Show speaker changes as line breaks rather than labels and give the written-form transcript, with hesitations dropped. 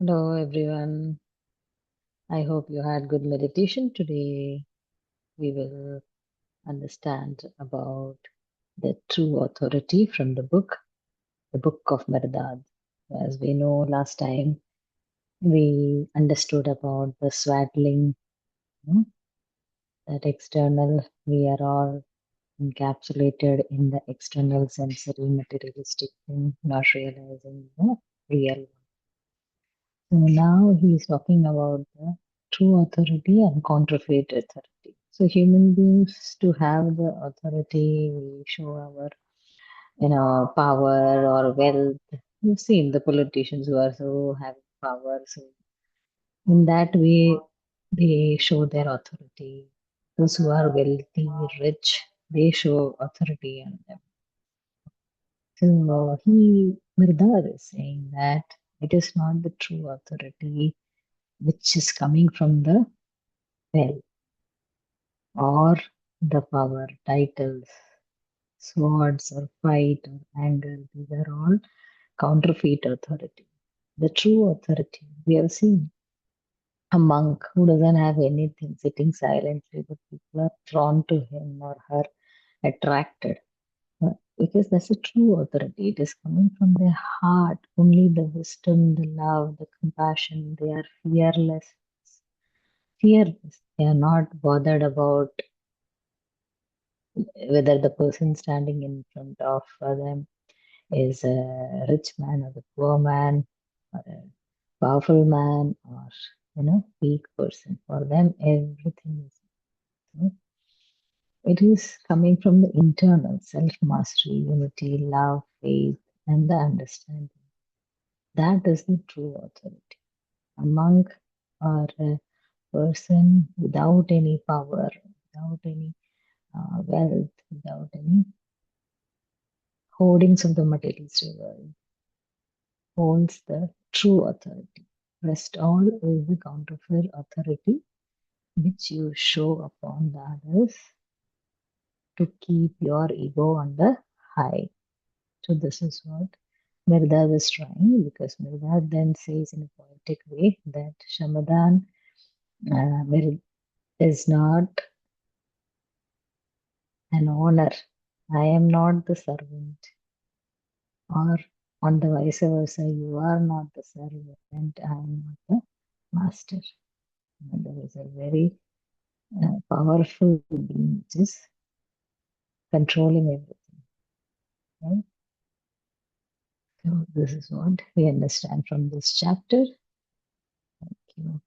Hello, everyone. I hope you had good meditation today. We will understand about the true authority from the Book of Mirdad. As we know, last time we understood about the swaddling, you know, that external, we are all encapsulated in the external sensory materialistic thing, not realizing the real. So now he's talking about the true authority and counterfeit authority. So human beings to have the authority, we show our power or wealth. You've seen the politicians who are so having power. So in that way, they show their authority. Those who are wealthy, rich, they show authority on them. So Mirdad is saying that it is not the true authority which is coming from the well or the power, titles, swords, or fight or anger. These are all counterfeit authority. The true authority we have seen a monk who doesn't have anything sitting silently, but people are drawn to him or her, attracted. Because that's a true authority. It is coming from their heart. Only the wisdom, the love, the compassion. They are fearless. Fearless. They are not bothered about whether the person standing in front of them is a rich man or a poor man or a powerful man or weak person. For them, everything is. You know, it is coming from the internal self mastery, unity, love, faith, and the understanding. That is the true authority. A monk or a person without any power, without any wealth, without any hoardings of the materialistic world, holds the true authority. Rest all is the counterfeit authority which you show upon the others to keep your ego on the high. So this is what Mirdad is trying, because Mirdad then says in a poetic way that Shamadan is not an owner. I am not the servant. Or on the vice versa, you are not the servant, I am not the master. And there is a very powerful being which is controlling everything. Right? So this is what we understand from this chapter. Thank you.